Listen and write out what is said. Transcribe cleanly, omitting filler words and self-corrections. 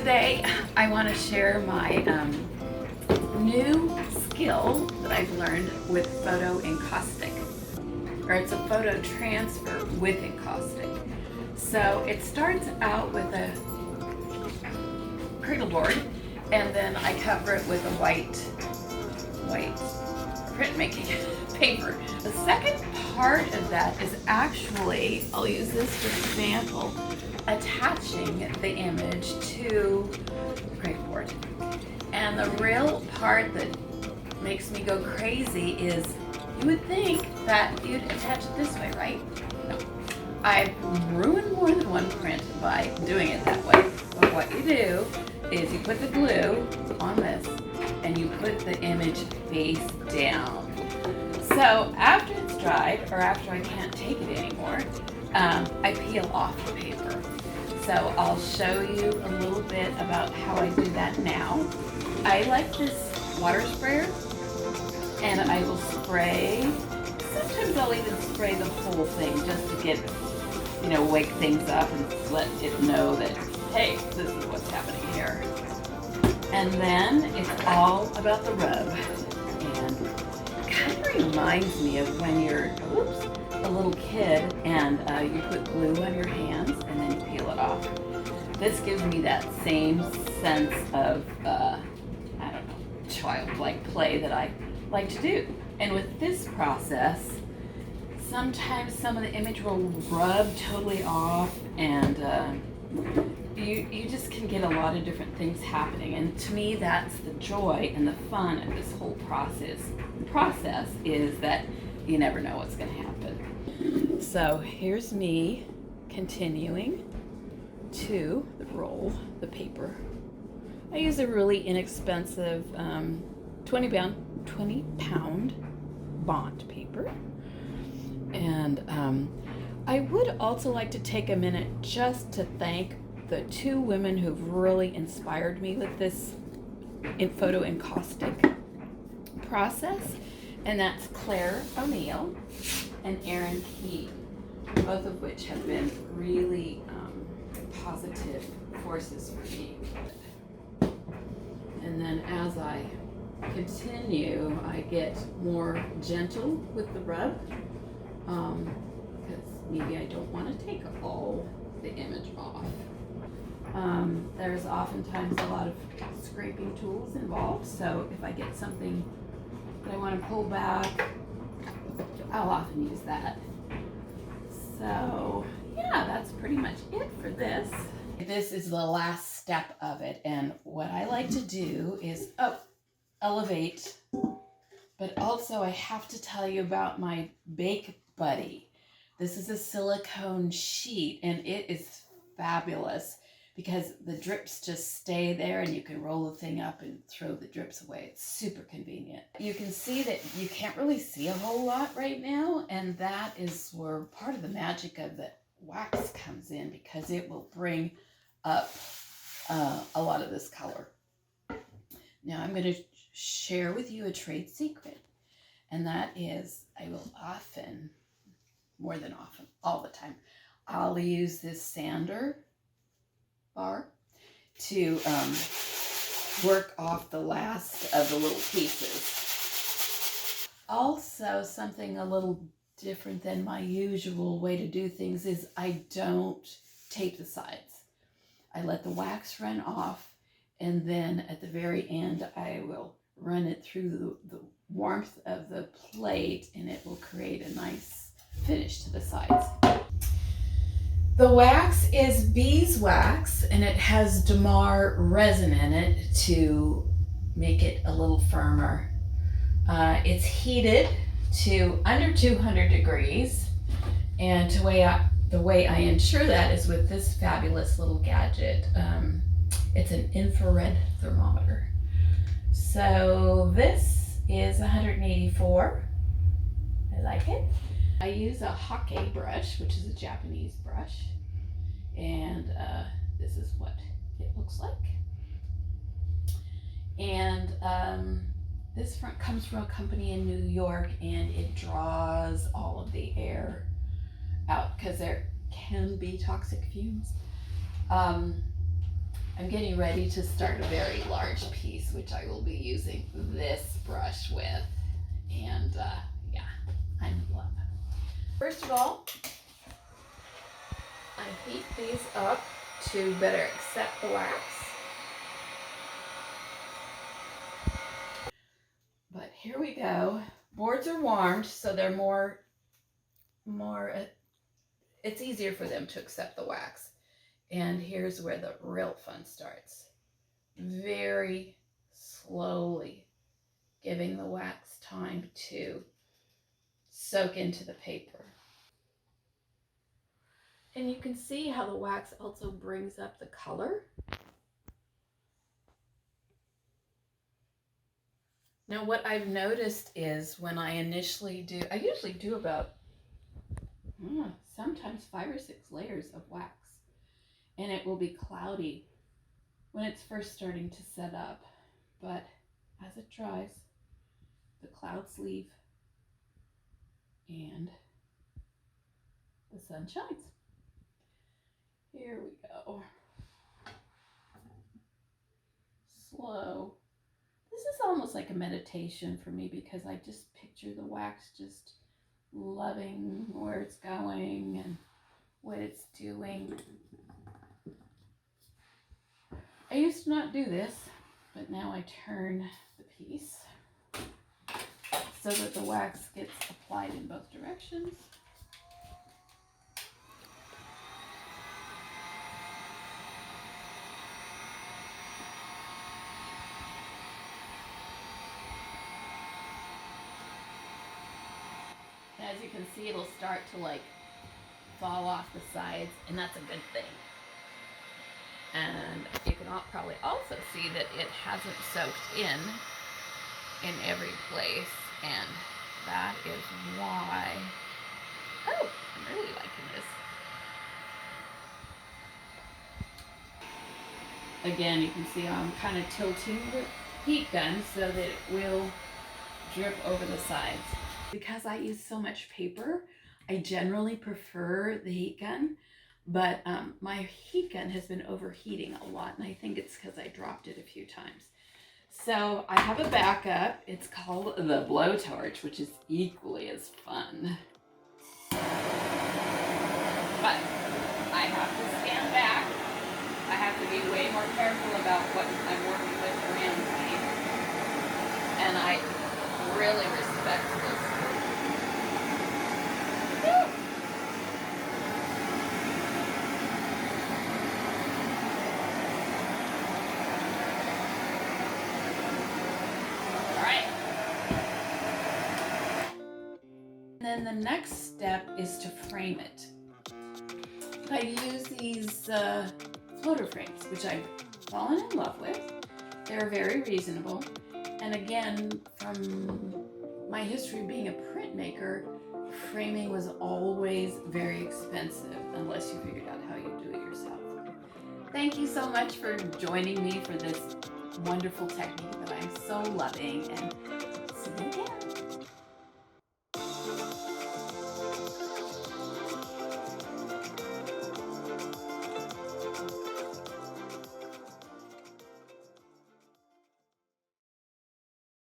Today I want to share my new skill that I've learned with photo encaustic, or it's a photo transfer with encaustic. So it starts out with a cradle board, and then I cover it with a white printmaking paper. The second part of that is actually, I'll use this for example, attaching the image to the cradle board. And the real part that makes me go crazy is, you would think that you'd attach it this way, right? No. I've ruined more than one print by doing it that way. But what you do is you put the glue on this and you put the image face down. So after it's dried, or after I can't take it anymore, I peel off the paper. So I'll show you a little bit about how I do that now. I like this water sprayer, and I will spray. Sometimes I'll even spray the whole thing just to get, wake things up and let it know that, hey, this is what's happening here. And then it's all about the rub. And it kind of reminds me of when you're, a little kid and you put glue on your hands and then you peel it off. This gives me that same sense of, childlike play that I like to do. And with this process, sometimes some of the image will rub totally off, and you just can get a lot of different things happening. And to me, that's the joy and the fun of this whole process. The process is that you never know what's going to happen. So here's me continuing to roll the paper. I use a really inexpensive 20 pound bond paper. And I would also like to take a minute just to thank the two women who've really inspired me with this photo encaustic process, and that's Claire O'Neill and Erin Key, both of which have been really positive forces for me. And then as I continue, I get more gentle with the rub, because maybe I don't want to take all the image off. There's oftentimes a lot of scraping tools involved, so if I get something that I want to pull back, I'll often use that. So yeah, that's pretty much it for this. This is the last step of it, and what I like to do is elevate, but also I have to tell you about my Bake Buddy. This is a silicone sheet, and it is fabulous because the drips just stay there, and you can roll the thing up and throw the drips away. It's super convenient. You can see that you can't really see a whole lot right now, and that is where part of the magic of the wax comes in, because it will bring up a lot of this color. Now I'm going to share with you a trade secret, and that is I will often, more than often, all the time, I'll use this sander bar to work off the last of the little pieces. Also, something a little different than my usual way to do things is I don't tape the sides. I let the wax run off, and then at the very end I will run it through the warmth of the plate, and it will create a nice finish to the sides. The wax is beeswax, and it has Damar resin in it to make it a little firmer. It's heated to under 200 degrees, and the way I ensure that is with this fabulous little gadget. It's an infrared thermometer. So this is 184. I like it. I use a hake brush, which is a Japanese brush, and this is what it looks like. And this comes from a company in New York, and it draws all of the air out because there can be toxic fumes. I'm getting ready to start a very large piece, which I will be using this brush with. And yeah, I'm in love. First of all, I heat these up to better accept the wax. But here we go. Boards are warmed, so they're more, it's easier for them to accept the wax. And here's where the real fun starts. Very slowly giving the wax time to soak into the paper. And you can see how the wax also brings up the color. Now what I've noticed is when I initially do, I usually do about sometimes 5 or 6 layers of wax, and it will be cloudy when it's first starting to set up, but as it dries, the clouds leave and the sun shines. Here we go. Slow. This is almost like a meditation for me because I just picture the wax just loving where it's going and what it's doing. I used to not do this, but now I turn the piece so that the wax gets applied in both directions. And as you can see, it'll start to like fall off the sides, and that's a good thing. And you can probably also see that it hasn't soaked in every place, and that is why, oh, I'm really liking this. Again, you can see I'm kind of tilting the heat gun so that it will drip over the sides. Because I use so much paper, I generally prefer the heat gun, but my heat gun has been overheating a lot, and I think it's because I dropped it a few times. So I have a backup. It's called the blowtorch, which is equally as fun. But I have to stand back. I have to be way more careful about what I'm working with around me. And I really respect this. Then the next step is to frame it. I use these floater frames, which I've fallen in love with. They're very reasonable. And again, from my history of being a printmaker, framing was always very expensive unless you figured out how you do it yourself. Thank you so much for joining me for this wonderful technique that I'm so loving, and see you again.